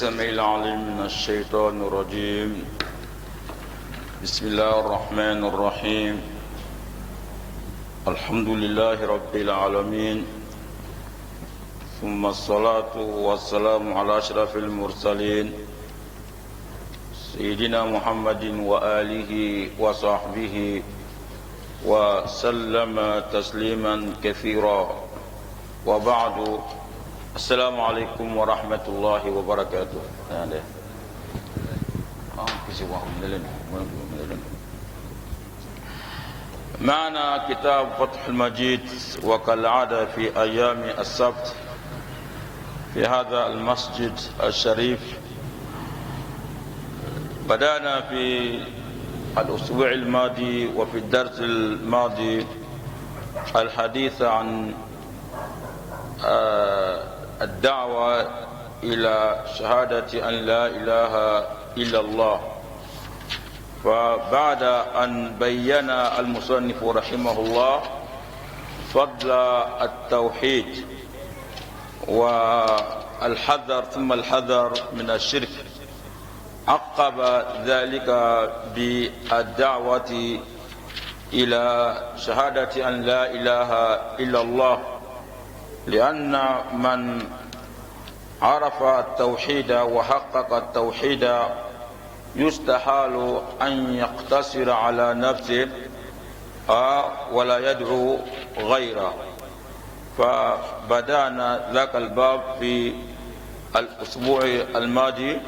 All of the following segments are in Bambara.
السميع العليم من الشيطان الرجيم. بسم الله الرحمن الرحيم. الحمد لله رب العالمين، ثم الصلاة والسلام على أشرف المرسلين سيدنا محمد وآله وصحبه وسلم تسليما كثيرا، وبعد. السلام عليكم ورحمة الله وبركاته. معنا كتاب فتح المجيد، وكالعادة في أيام السبت في هذا المسجد الشريف. بدأنا في الأسبوع الماضي وفي الدرس الماضي الحديث عن الدعوة إلى شهادة أن لا إله إلا الله. فبعد أن بين المصنف رحمه الله فضل التوحيد والحذر ثم الحذر من الشرك، عقب ذلك بالدعوة إلى شهادة أن لا إله إلا الله، لأن من عرف التوحيد وحقق التوحيد يستحال أن يقتصر على نفسه ولا يدعو غيره. فبدأنا ذاك الباب في الأسبوع الماضي،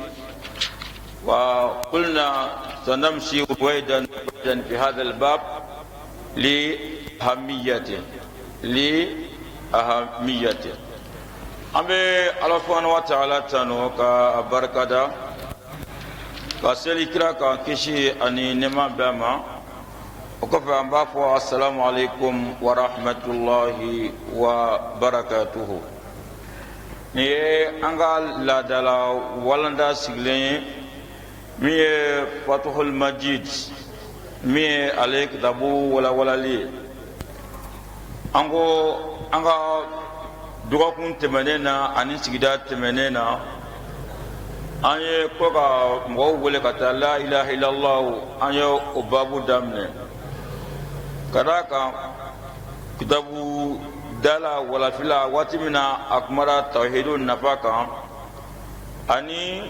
وقلنا سنمشي رويدا في هذا الباب لأهميته. Ambe Allah subhanahu wa ta'ala tano ka barakada ka seli kira ka kishi ani nema bama o ko fa amba fo assalamu alaikum wa rahmatullahi wa barakatuh. Ni anga la dala walanda sigle mi Fathul Majid mi alek dabu wala li anga dugakun tɛmɛnen ani sigida tɛmɛnen an ye ko ka mɔgɔw wele ka taa la ilaha illallah, an ye o babu daminɛ. Ka d'a kan kitabu dala walafila waati min na a kumara tawhidu nafa kan, ani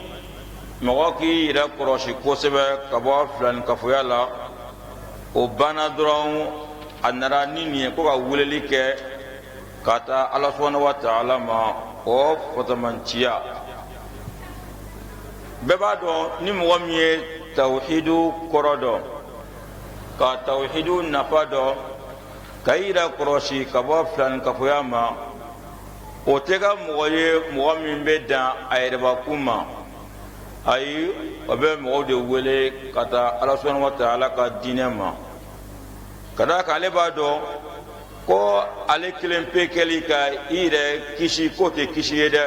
mɔgɔ k'i yɛrɛ kɔlɔsi kosɛbɛ ka bɔ filanikafoya la, o banna dɔrɔn a nana ni nin ye ko ka weleli kɛ ka taa Ala subhanahu wa ta'ala ma o fɔtɔmanciya. Bɛɛ b'a dɔn ni mɔgɔ min ye tawhidu kɔrɔ dɔn, ka tawhidu nafa dɔn, ka i yɛrɛ kɔlɔsi ka bɔ filanikafoya ma, o tɛ ka mɔgɔ ye mɔgɔ min bɛ dan a yɛrɛbakun ma. Ayi, o bɛ mɔgɔw de wele ka taa Ala subhanahu wa ta'ala ka diinɛ ma. Ka d'a kan ale b'a dɔn ko ale kelen pe kɛli ka i yɛrɛ kisi ko tɛ kisi ye dɛ,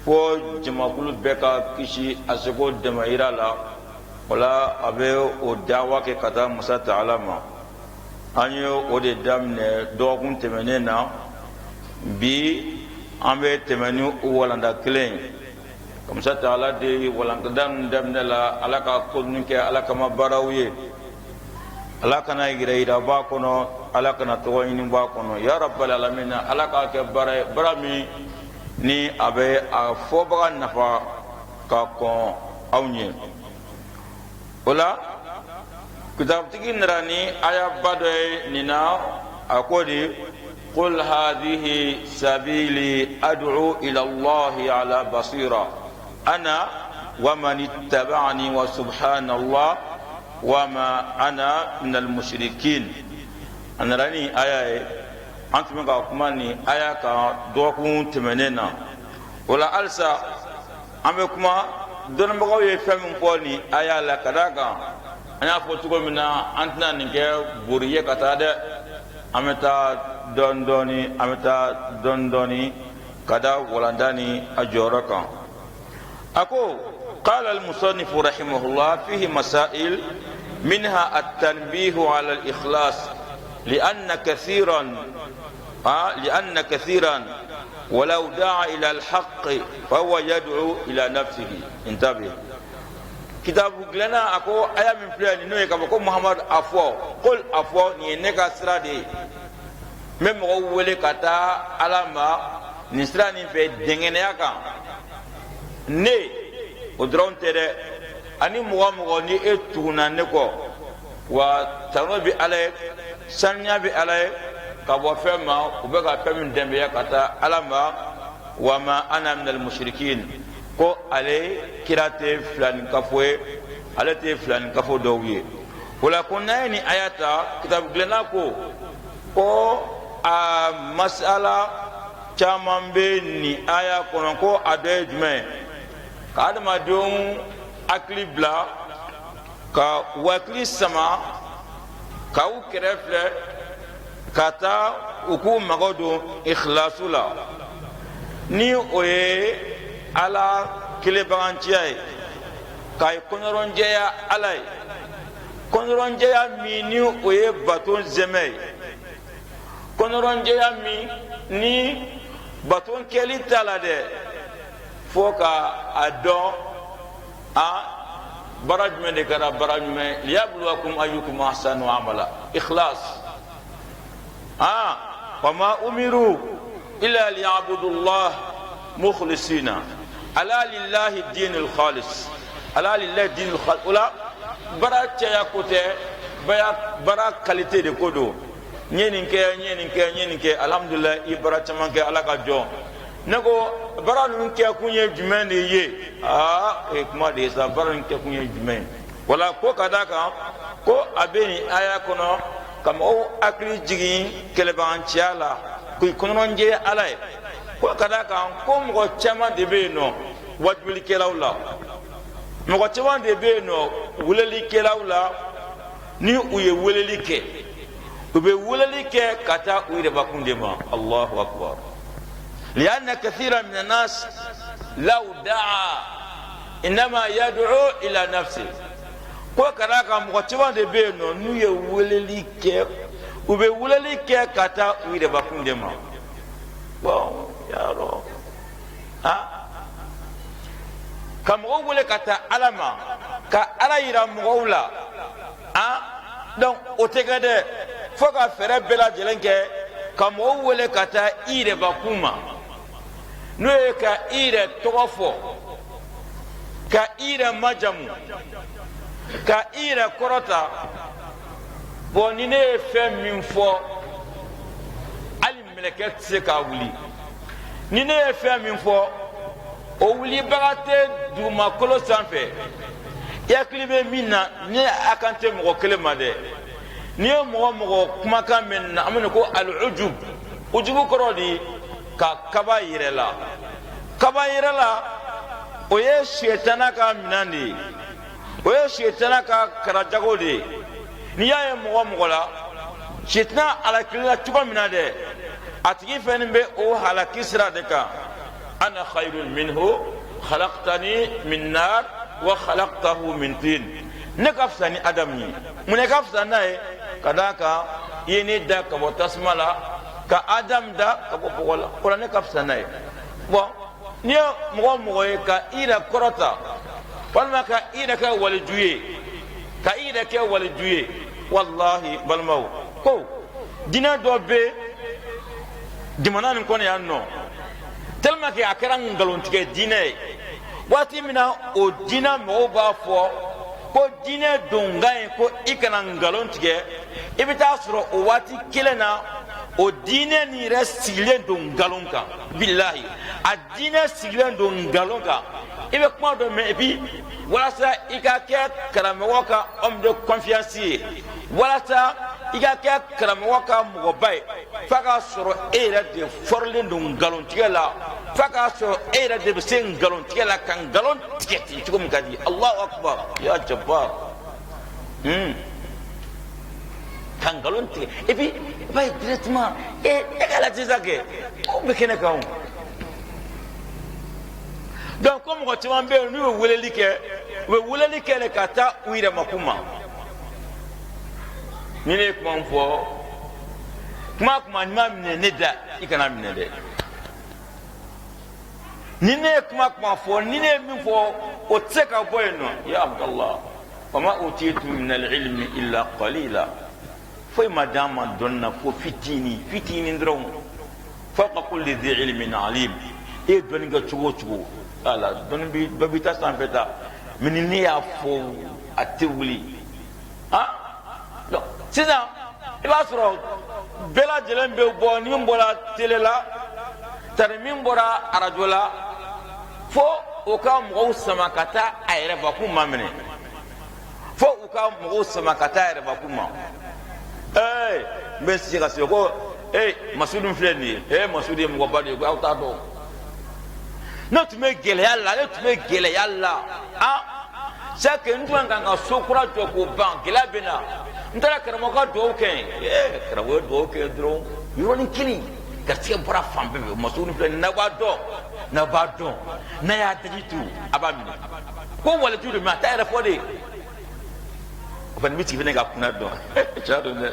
fo jamakulu bɛɛ ka kisi a seko damayira la. O la a bɛ o dawa kɛ ka taa Masa Ta'ala ma. An ye o de daminɛ dɔgɔkun tɛmɛnen na. Bi an bɛ tɛmɛ ni o walanda kelen ye. Masa Ta'ala de walanda ninnu daminɛ la Ala ka ko ninnu kɛ Ala kama baaraw ye. Ala kana yira b'a kɔnɔ, Ala kana tɔgɔ ɲini b'a kɔnɔ. Ya Rabbal Alamin, Ala k'a kɛ baara min ni a bɛ a fɔbaga nafa ka kɔn aw ɲɛ. O la kitabutigi nana ni ayaba dɔ ye nin na, a ko de qul hadhihi sabili ad'u ila Allahi ala basira ana wa man ittaba'ani wa subhanallah wama ana minal mushrikin. Anarani aya ye an tun bɛ ka kuma ni aya kan dɔgɔkun tɛmɛnen na. O la halisa an bɛ kuma dɔnnibagaw ye fɛn min fɔ ni aya la, ka d'a kan an y'a fɔ cogo min na an tɛna nin kɛ bori ye ka taa dɛ. An bɛ taa dɔɔnin dɔɔnin ka da walanda ni a jɔyɔrɔ kan. A ko قال المصنف رحمه الله فيه مسائل منها التنبيه على الإخلاص لأن كثيرا ولو دعا إلى الحق فهو يدعو إلى نفسه. انتبه. كتاب لنا أكو آية من فلان إنه يكابو محمد أفوا قل أفوا نينك سرادي même ko wele kata alama ni sira ni fe dengenea kan ne o dron tere ani mugo ni etuna ne ko wa tano bi ale sanya bi ale ka bo fema o be ka fem dembe ya kata alama wa ma ana min al mushrikin ko ale kirate flan kafwe ale te flan kafo dowiye wala kunna ni ayata kitab glena ko a masala caman be ni aya kɔnɔ ko a dɔ ye jumɛn ka adamadenw hakili bila ka wakili sama ka u kɛrɛfɛ ka taa u k'u mago don ikhlasu la ni o ye ala kelebaganciya ye ka kɔnɔrɔnjɛya ala ye kɔnɔrɔnjɛya min ni o ye baton zɛmɛ ye kɔnɔrɔnjɛya min ni baton kɛli t'a la dɛ fo ka a dɔn bara jumɛn de kɛra bara jumɛn liyabluwakum ayyukum ahsanu amala ikhlas wa ma umiru illa liya'budu Allah mukhlisina ala lillahi dinul khalis ala lillahi dinul khalis ola bara cɛya ko tɛ bara qualité de ko don ɲenin kɛ alhamdulillah i bara caman kɛ ala ka jɔn ne ko bara ninnu kɛ kun ye jumɛn de ye o ye kuma de ye sa bara ninnu kɛ kun ye jumɛn wala ko ka da kan ko a bɛ nin aya kɔnɔ ka mɔgɔw hakili jigin kɛlɛbaganciya la k'u kɔnɔnjɛ ala ye ko ka da kan ko mɔgɔ caman de bɛ yen nɔ wajibilikɛlaw la mɔgɔ caman de bɛ yen nɔ welelikɛlaw la ni u ye weleli kɛ u bɛ weleli kɛ ka taa u yɛrɛbakun de ma Allahu akbar lianna kathira min annas law da'a innama yad'u ila nafsi ko kada ka mɔgɔ caman de bɛ yen nɔ n'u ye weleli kɛ u bɛ weleli kɛ ka taa u yɛrɛbakun de ma bon yarɔ ka mɔgɔw wele ka taa ala ma ka ala yira mɔgɔw la donc o tɛ kɛ dɛ fo ka fɛɛrɛ bɛɛ lajɛlen kɛ ka mɔgɔw wele ka taa i yɛrɛbakun ma n'o ye ka i yɛrɛ tɔgɔ fɔ ka i yɛrɛ majamu ka i yɛrɛ kɔrɔta bon ni ne ye fɛn min fɔ hali mɛlɛkɛ tɛ se k'a wuli ni ne ye fɛn min fɔ o wulibaga tɛ dugumakolo sanfɛ i hakili bɛ min na ni a kan tɛ mɔgɔ kelen ma dɛ n'i ye mɔgɔ kumakan mɛn na an bɛ ko al-ujub ujubu kɔrɔ de ka kaba yɛrɛ la kaba yɛrɛ la o ye sitana ka minɛn de ye o ye sitana ka karajago de ye n'i y'a ye mɔgɔ la sitana alakilila cogo min na dɛ a tigi fɛnɛ bɛ o halaki sira de kan ana khayrun minhu khalaqtani min nar wa khalaqtahu min tin ne ka fisa ni adam ye mun ne ka fisa n'a ye ka d'a kan i ye ne da ka bɔ tasuma la ka adam da ka bɔ bɔgɔ la o la ne ka fisa n'a ye bon n'i ye mɔgɔ ye ka i yɛrɛ kɔrɔta walima ka i yɛrɛ kɛ waliju ye ka i yɛrɛ kɛ waliju ye wallahi balimaw ko diinɛ dɔ bɛ jamana nin kɔnɔ yan nɔ tellement que a kɛra nkalontigɛ diinɛ ye waati min na o diinɛ mɔgɔw b'a fɔ ko diinɛ donkan ye ko i kana nkalon tigɛ i bɛ taa sɔrɔ o waati kelen na o diinɛ nin yɛrɛ sigilen don nkalon kan bilahi a diinɛ sigilen don nkalon kan i bɛ kuma dɔ mɛn et puis walasa i ka kɛ karamɔgɔ ka homme de confiance ye walasa i ka kɛ karamɔgɔ ka mɔgɔba ye f'a k'a sɔrɔ e yɛrɛ de fɔrilen don nkalontigɛ la f'a k'a sɔrɔ e yɛrɛ de bɛ se nkalontigɛ la ka nkalon tigɛ ten cogo min ka di Allahu akbar ya jabbar ka nkalon tigɛ et puis i b'a ye directement e ka lajɛ sisan kɛ ko bɛ kɛnɛ kan o donc ko mɔgɔ caman bɛ yen n'u ye weleli kɛ u bɛ weleli kɛ de ka taa u yɛrɛmakun ma ni ne ye kuma fɔ kuma ɲuman minɛ ne da i kana minɛ dɛ ni ne kuma kuma fo ni ne min fo o tse ka boy no ya abdallah wama utitu min al-ilmi illa qalila foi madama donna fo fitini ndron fawqa kulli dhi ilmin alim e don ga chugo ala don bi babita san feta min ni ya fo atewuli ha no sina iba soro bela jelembe bo ni mbola telela tare min bora arajola fo o ka mo samakata ayre ba kuma mene fo o ka mo samakata ayre ba kuma ben si ka se ko masudun fleni masudi mo ba de ko auta do no tume gele yalla no tume gele yalla chaque ndwan kan sokura to ko ban gele bena ndara karamo ka do ken karamo do ke dron yoni kini gartia bora fambe masudun fleni na ba do na ya ditu abami ko wala tudu ma ta era fode fan miti vene ga kuna do chado ne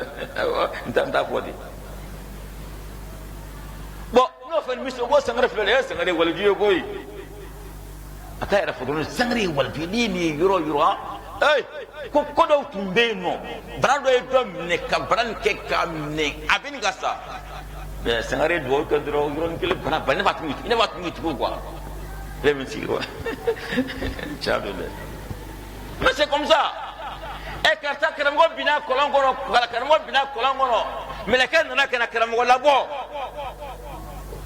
nta fode bo no fan miti go sangare flele sangare wala jiyo boy ata era fodon sangare wala fili ni yuro ko do tumbe no brado e do ne ka bran ke kam ne abin gasa sangare do ko dro yuro kele bana bana batmi ina batmi ko quoi le miti quoi chado ne mais c'est comme ça e karta karamgo bina kolongono kala karamgo bina kolongono meleken nana kana karamgo labo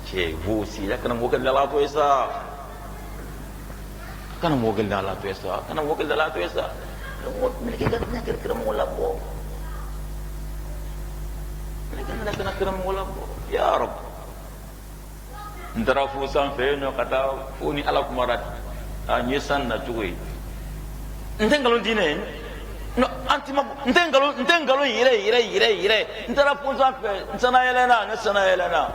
che vusi la karamgo kala la to esa kana mo kala la to esa kana mo kala la to esa meleken kana karamgo labo meleken nana kana karamgo labo ya rab ndara fu san fe no kata fu ni ala kumarat nyesan na tuwe ndengalon dine no antima ntengalo yire ntara ponza fe nsana yelena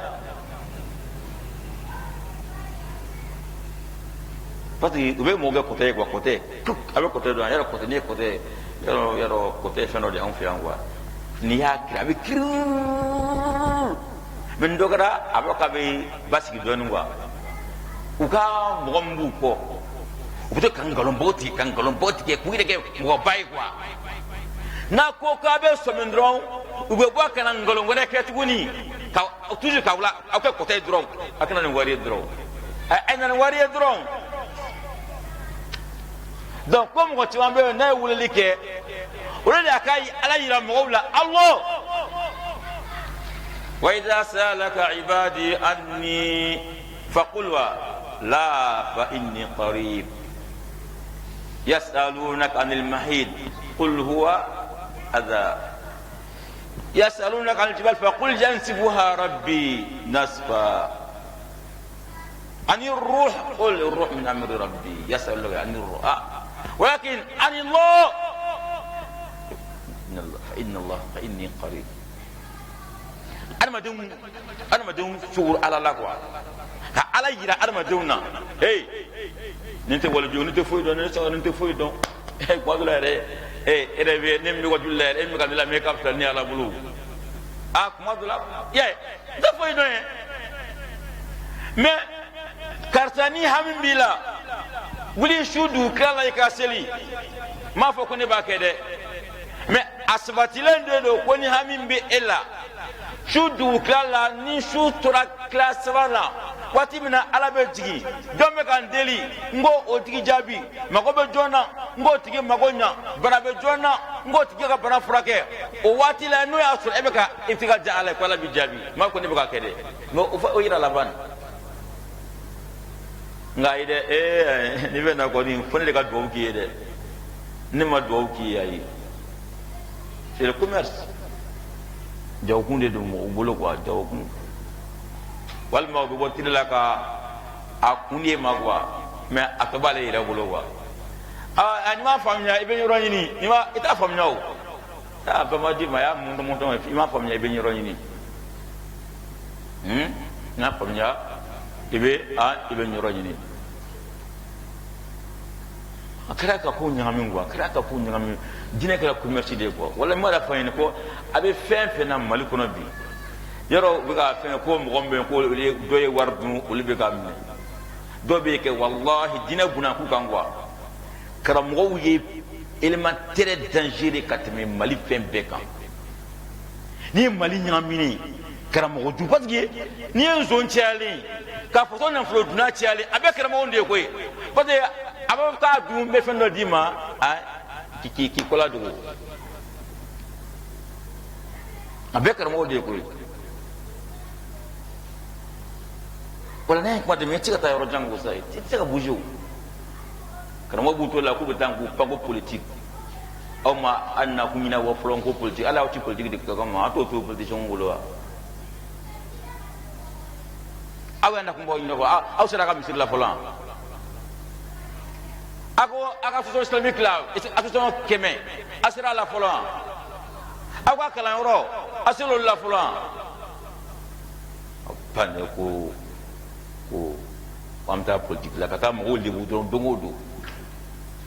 pati ube moga kote kwa kote abe kote do yaro kote ne kote yaro kote feno de onfi angwa ni ya kira be kiru ben dogara aboka be basiki do ngwa uka mogombu ko ubuto kangalon boti ke kuire ke mo bai kwa na ko ka be so mendron ube bo kana ngalon wona ke tuguni ka tuju ka wala akay ko tay dron akana ni wari dron ay nan wari dron donc comme ko ti wambe na wulili ke wala akai ala yira mo wala allah wa idha salaka ibadi anni faqul wa la fa inni qarib يسألونك عن المحيط قل هو أذى يسألونك عن الجبال فقل ينسفها ربي نسفا عن الروح قل الروح من أمر ربي يسألونك عن الروح ولكن عن الله فإن الله فإني قريب أنا ما دون شعور على الله على يرى أنا ما دونا ninte wala joni te foy don ne sa ninte foy don ko dula re reve nem mi wajul le mi kan la me capital ni ala bulu ko dula ye te foy don mais kartani hamim bila buli shudu kala ka seli ma fo ko ne ba kede mais asbatilen do ko ni hamim bi ella shudu kala ni shutura classe wala wati mina ala be jigi don be kan deli ngo o tigi jabi mago be jona ngo tigi magonya bara be jona ngo tigi ka bara furake o wati la no ya sur ebe ka iftika ja ala ko la bi jabi ma ko ne be ka kede no o yira laban ngai de ni be na ko ni fone de ka do ki de ni ma do ki yayi c'est le commerce jaw kunde do mo bolo ko jaw kun walma be wotini la ka akunye magwa me atobale ira bolo wa ani ma famnya ibe nyoro nyini ni ma ita famnya o ta ba ma di ma ya mundu ma famnya ibe nyoro nyini na famnya ibe ibe nyoro nyini akara ka ko nyami ngwa akara ka ko nyami dine ka commerce de ko wala ma da fayni ko abe fen na mali kono bi yoro biga fen ko mo gombe ko doye wardu uli biga mi dɔ bɛ kɛ wallahi diinɛ bunnaku kan quoi karamɔgɔw ye élément très dangereux ka tɛmɛ Mali fɛn bɛɛ kan. N'i ye Mali ɲagaminen karamɔgɔ du parce que n'i ye nson cayalen k'a fɔ ko nafolo dunna cayalen a bɛ karamɔgɔw de ye koyi parce que a bɛ k'a dun n bɛ fɛn dɔ d'i ma k'i kɔla dogo a bɛ karamɔgɔw de ye koyi. Wala n'a ye kuma tɛmɛ i tɛ se ka taa yɔrɔ jan ko sa i tɛ se ka bouger o karamɔgɔ b'u to la k'u bɛ taa k'u pan ko politique aw ma hali na kun ɲinɛ wa fɔlɔ ko politique hali aw ti politique de kɛ ma a t'o to politicien bolo wa aw y'a na kun bɔ ɲinɛ fɔ aw sera a ka misiri la fɔlɔ a ko a ka association islamique la association 100 a sera a la fɔlɔ aw ka kalanyɔrɔ a sera olu la fɔlɔ ba ne ko an bɛ taa politique la ka taa mɔgɔw lebu dɔrɔn don o don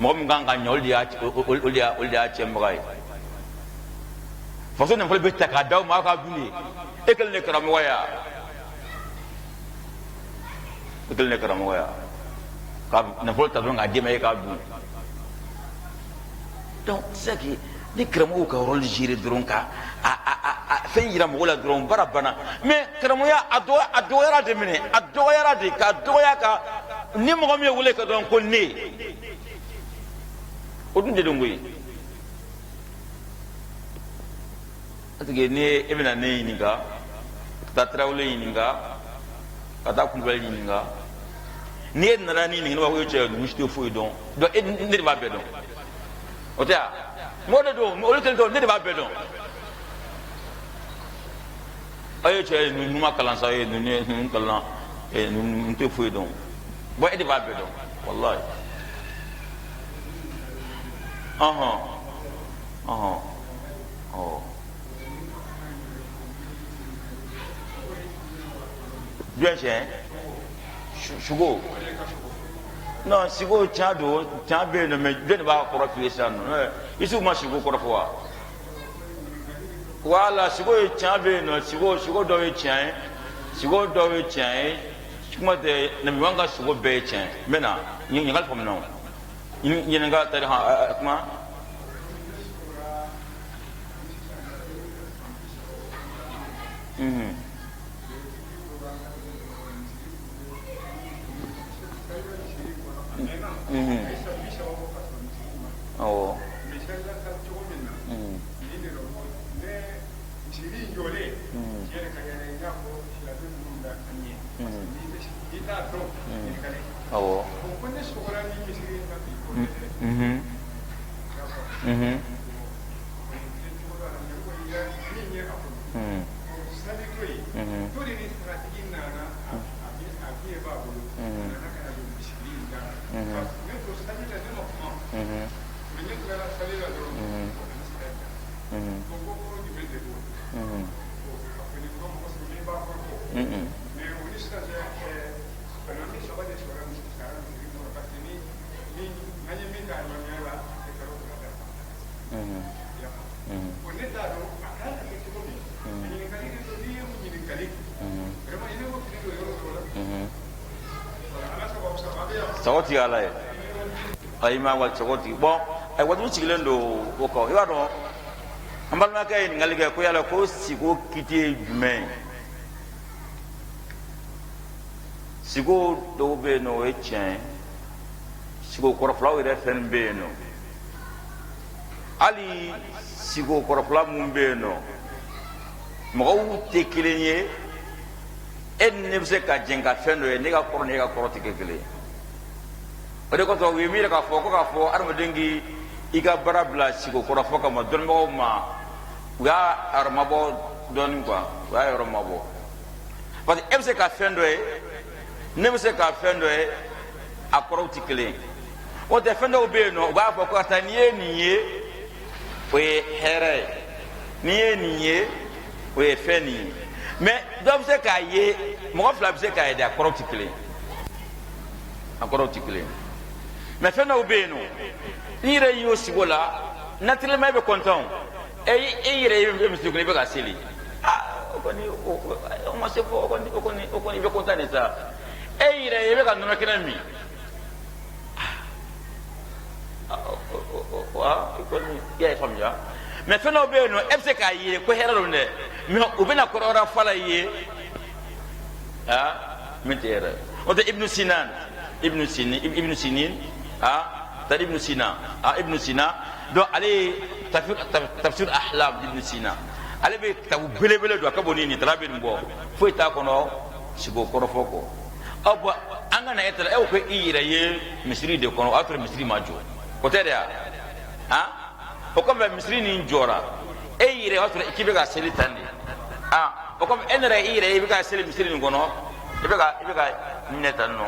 mɔgɔ min kan ka ɲɛ olu de y'a cɛnbaga ye faso nafolo bɛ ta k'a d'aw ma aw ka dun de e kɛlen de karamɔgɔ ya e kɛlen de karamɔgɔ ya ka nafolo ta dɔrɔn k'a d'e ma e k'a dun donc c'est que ni karamɔgɔw ka rôle gérer dɔrɔn ka fɛn yira mɔgɔw la dɔrɔn baara banna mais karamɔgɔya a dɔgɔyara de minɛ a dɔgɔyara de k'a dɔgɔya ka ni mɔgɔ min ye wele ka dɔrɔn ko ne o dun de don koyi parce que ni e bɛna ne ɲininka ka taa Tarawele ɲininka ka taa Kulubali ɲininka ni e nana ni ɲininka ne b'a fɔ ko cɛ ninnu si tɛ foyi dɔn donc ne de b'a bɛɛ dɔn o tɛ wa mɔgɔ de don olu kelen tɛ ne de b'a bɛɛ dɔn a ye cɛ ninnu ma kalan sa ye ninnu kalan ninnu tɛ foyi dɔn bon e de b'a bɛɛ dɔn wallahi jɔn cɛ sugo non sigo tiɲɛ don tiɲɛ bɛ yen nɔ mais jɔn de b'a kɔrɔ f'i ye sisan nɔ i siw ma sigo kɔrɔ fɔ wa wala sigo ye tiɲɛ bɛ yen nɔ sigo dɔw ye tiɲɛ ye sigo dɔw ye tiɲɛ ye kuma tɛ nabiɲuman ka sigo bɛɛ ye tiɲɛ n bɛ na ɲininkali faamuya o ɲininka tari kuma awɔ awɔ sago tigɛ ala ye ayi ma wali sago tigi bon ayi waati sigilen don o kan i b'a dɔn an balimakɛ ye ɲininkali kɛ ko yala ko sigo kiti ye jumɛn ye sigo dɔw bɛ yen nɔ o ye tiɲɛ ye sigo kɔrɔfilaw yɛrɛ fɛn bɛ yen nɔ hali sigo kɔrɔfila mun bɛ yen nɔ mɔgɔw tɛ kelen ye e ni ne bɛ se ka jɛn ka fɛn dɔ ye ne ka kɔrɔ ni e ka kɔrɔ tɛ kɛ kelen ye o de kosɔn u ye miiri k'a fɔ adamaden k'i ka baara bila sigo kɔrɔfɔ kama dɔnnibagaw ma u y'a yɔrɔ mabɔ dɔɔnin quoi u y'a yɔrɔ mabɔ parce que e bɛ se ka fɛn dɔ ye ne bɛ se ka fɛn dɔ ye a kɔrɔw tɛ kelen ye o tɛ fɛn dɔw bɛ yen nɔ u b'a fɔ ko karisa n'i ye nin ye o ye hɛrɛ ye n'i ye nin ye o ye fɛn nin ye mais dɔ bɛ se k'a ye mɔgɔ fila bɛ se k'a ye de a kɔrɔw tɛ kelen ye a kɔrɔw tɛ kelen ye mais fɛn dɔw bɛ yen nɔ n'i yɛrɛ y'o sigi o la naturellement e bɛ content e yɛrɛ ye misi kɔnɔ i bɛ ka seli o kɔni o ma se fɔ o kɔni i bɛ content de sa yire yebe ka nono kena mi ko ni ya famja mais feno be no fc ka yire ko heralo ne mais ubina ko ora fala yi متير وده ابن سينان ابن سينين تر ابن سينا ابن سينا دو عليه تفسير احلام ابن سينا عليه بكتاب بلبل دو كبوني ني ترابين بو فوي تا كونو سيغو كورفوكو ابو انغنا يتلا او كو ايري مصري دي كونو افر مصري ماجو كوتيريا o comme misri ni njora e yire wato ikibe ga seli tande o comme enere yire ibe ga seli misri ni gono ibe ga mineta no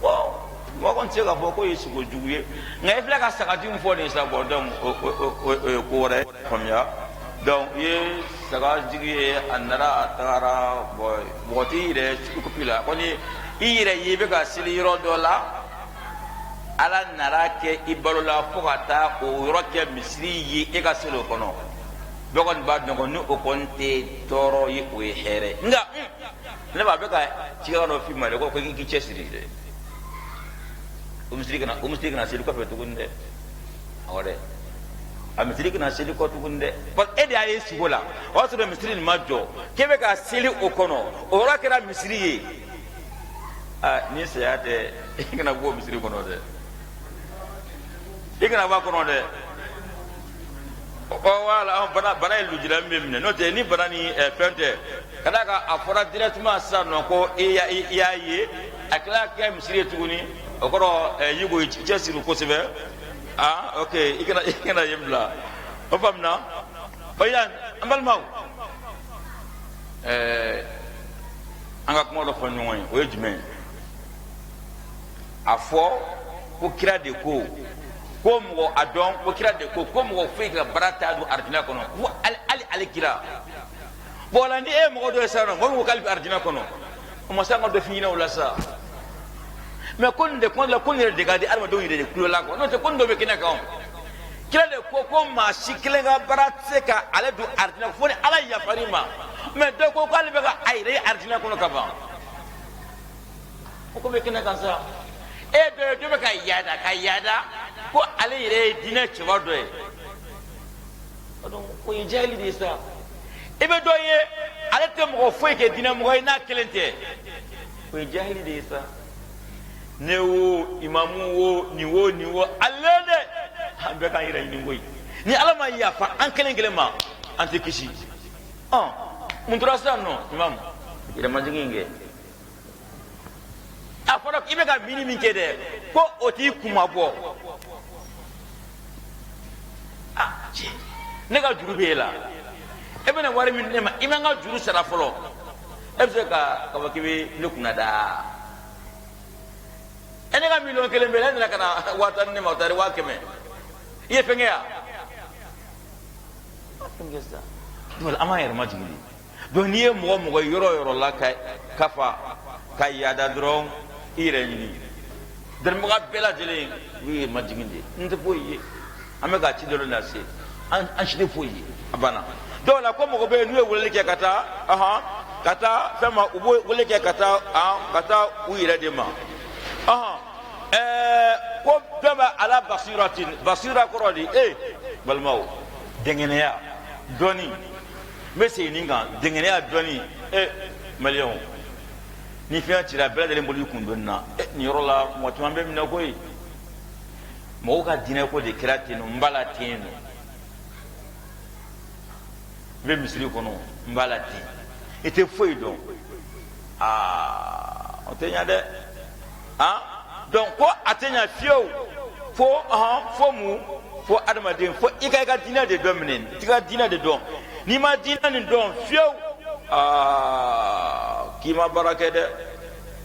wow mo kon tega boko yesu go juye ngai fla ga sakati mfo ni sa bordom ko re komya donc ye saga jigi andara atara bo tire ko pila koni yire ibe ga seli ro dola ala nara ke ibalola fogata o roke misri yi e ga selo kono dogon ba dogon ni o konte toro yi o here nga ne ba be ka tiga no fi mare ko ki chesiri de o misri kana selo ko fe to gunde awore a misri kana selo ko to gunde pa e de ayi sugola o to misri ni majo ke be ka seli o kono o roke ra misri yi ni se ate kana go misri kono de ikana ba kono de o wala bana lu jira memne no te ni bana ni pente kada ka afora directement sa no ko ya ye akla ka misiri tuguni o ko yugo chesiru ko sebe okay ikana yemla o famna bayan ambal maw anga ko do fon nyoy o yejme afo ko kira de ko como adon ko kira de ko como fika barata du arjina kono fu ali kira bola ndi e mo do sano mo kalbi arjina kono mo sa do fina wala sa me kon la kon de gadi arma do yide kulo la ko no te kon do be kina ka kira de ko ma shikile ga baratse ka ala du arjina fu ni ala ya farima me do ko kalbi ga ayre arjina kono ka ba ko be kina ka sa e do be ka yada ko ale yere dina chwa do e odon ko yeli de sa e be do ye ale te mo fo ke dina mo na kelente ko yeli de sa ne wo imamu wo ni wo ale de hambe kan yere ni ngoy ni alama ya fa an kelen ma anti kishi mun trasa no imam ira manjinge afara ibe ga mini min kede ko oti kuma bo ne ka juru be la e bena wari min ne ma imanga juru sara folo e be ka wakibe ne kuna da ene ga million kelen be la kana watan ne ma tare wa keme ye fenge ya ngesa dol ama yer ma jigili do niye mo yoro la kafa kay yada dron ire ni der mo ga bela jele wi ma jigili nte boye ame ga ci dolo na se an shi foyi abana dola ko mo be nuwe wole ke kata kata fema ubo wole ke kata kata uira de ma ko beba ala basira ko rodi balmaw dengene ya doni mesi ninga dengene ya doni million ni fiya tira bela de mboli kundonna ni rola mo tumambe mina koyi mo ka dina ko de kirate no mbala teno be misiri kono mbala ti ete foi don o tenya de donc ko atenya fio fo mu fo adamaden fo ika dina de dominen tika dina de don ni ma dina ni don fio kima baraka de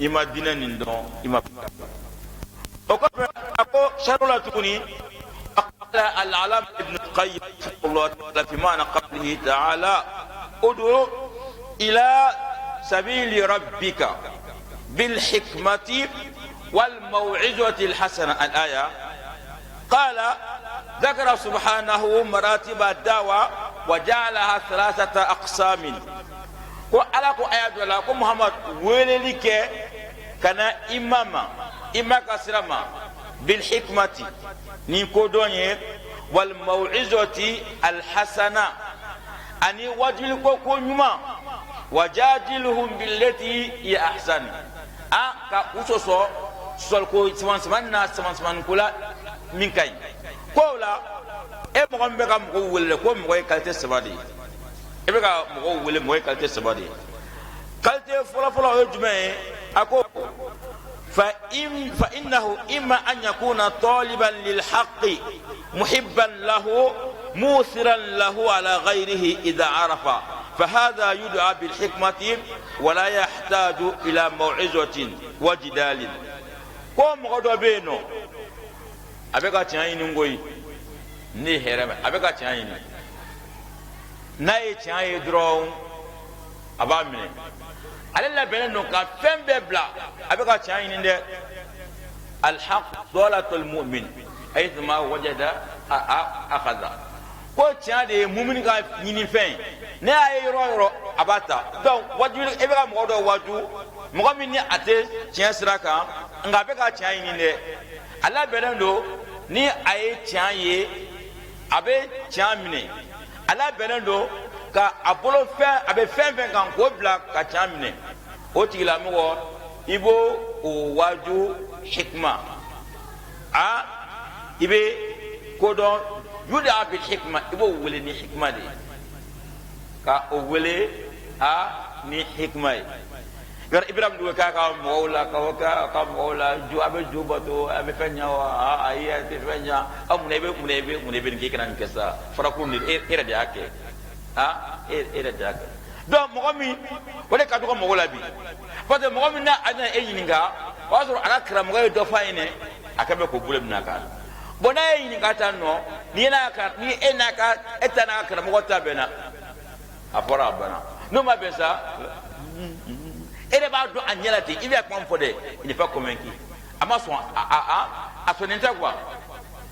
ima dina ni don ima أقول شرولة تكوني قال العلامة ابن القيم الله تعالى في معنى قوله تعالى ادعو إلى سبيل ربك بالحكمة والموعظة الحسنة الآية قال ذكر سبحانه مراتب الدعوة وجعلها 3 أقسام وعلى آيات ولا محمد وللك kana imma kasrama bil hikmati ni kodonye wal mau'izati al hasana ani wajil ko nyuma wajadiluhum billati ya ahsan ka usoso sol ko saman kula min kay ko la e mo gombe kam ko welle ko mo koy kalite sabadi e be ka mo ko welle mo koy kalite sabadi kalite fola o jume ako فإنه إما أن يكون طالبا للحق محبا له موثرا له على غيره إذا عرف فهذا يدعى بالحكمة ولا يحتاج إلى موعظة وجدال قوم غدو بينو أبقى تشاين نقول نهرم أبقى تشاين ناي تشاين درون أبامني على لا بينو كفن ببلا أبقى تشاين ده الحق دولة المؤمن أيثما وجد أخذ ko tiɲɛ de ye mumini ka ɲini fɛn ne y'a ye yɔrɔ yɔrɔ a b'a ta donc wajuli e bɛ ka mɔgɔ dɔ waju mɔgɔ min ni a tɛ tiɲɛ sira kan nka a bɛ ka tiɲɛ ɲini dɛ a labɛnnen don ni a ye tiɲɛ ye a bɛ tiɲɛ minɛ a labɛnnen don ka a bolo fɛn a bɛ fɛn fɛn kan k'o bila ka tiɲɛ minɛ o tigilamɔgɔ i b'o o waju hikima a i bɛ kodɔn yuda bil hikma ibo wele ni hikma de ka o wele ni hikma gar ibrahim du ka mawla ju abe jubato abe fanya wa ayya te fanya munebe ngi kana nkesa fara ko ni era de ake era de ake donc mo mi wala ka ko mawla bi parce que mo mi na ana e yininga waso ala kra mo do fayne akabe ko bulem na ka bona yi ni kata no ni ena ka etana ka mo ta bena afora bana no ma besa ere ba do anyelati ibi akpam fode il n'est pas convaincu ama so a so nenta kwa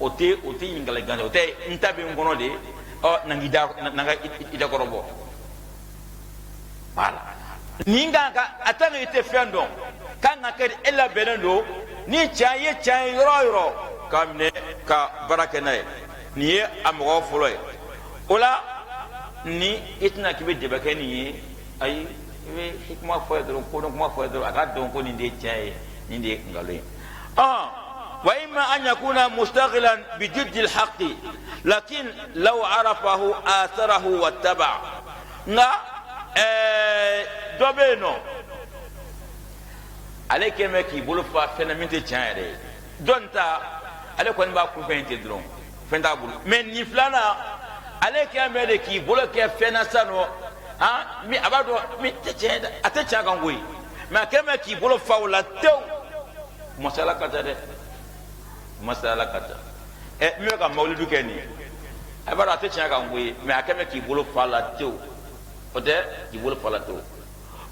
ote ingala ganda ote ntabe ngono de o nangida nanga ida korobo wala ninga ka atanga ite fendo kanga ke ella benendo ni chaye yoro kamne ka baraka nay ni amgo fuloy ola ni itna kibe debake ni ay we hikma fo do ko do ma fo do aga don ko ni de chaye ni de ngaloy wa imma an yakuna mustaghilan bi jidd al haqq lakin law arafahu atharahu wattaba nga dobeno aleke me ki bulu fa fenamente chaye donta ale ko ba ku fente dron fenta bulu men ni flana ale ke amede ki bolo ke fena sano mi abado mi tejeda atecha gangoi ma kema ki bolo fawla tew masala kata mi ka maulidu keni abado atecha gangoi ma kema ki bolo fala tew ode ki bolo fala tew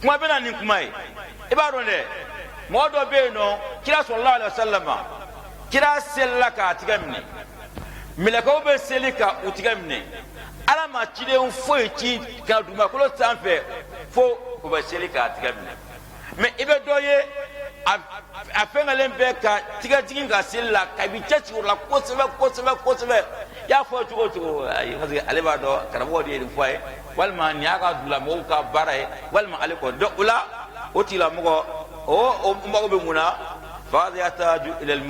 kuma bena ni kuma e ibado ne modo be no kira sallallahu alaihi wasallam kira sellaka tigamne milako be selika utigamne ala ma cide un foyi ci ka duma ko sanfɛ fo ko be selika tigamne mais ibe doye a fengalen be ka tigajigin ka sella ka bi ceci la kosɛbɛ ya fɔ cogo ay parce que ale b'a dɔn karamɔgɔ de ye nin fɔ ye walima nin y'a ka dulamɔgɔw ka baara ye walima ale kɔ donc o la o tigilamɔgɔ o mago bɛ mun na fa yataju ila al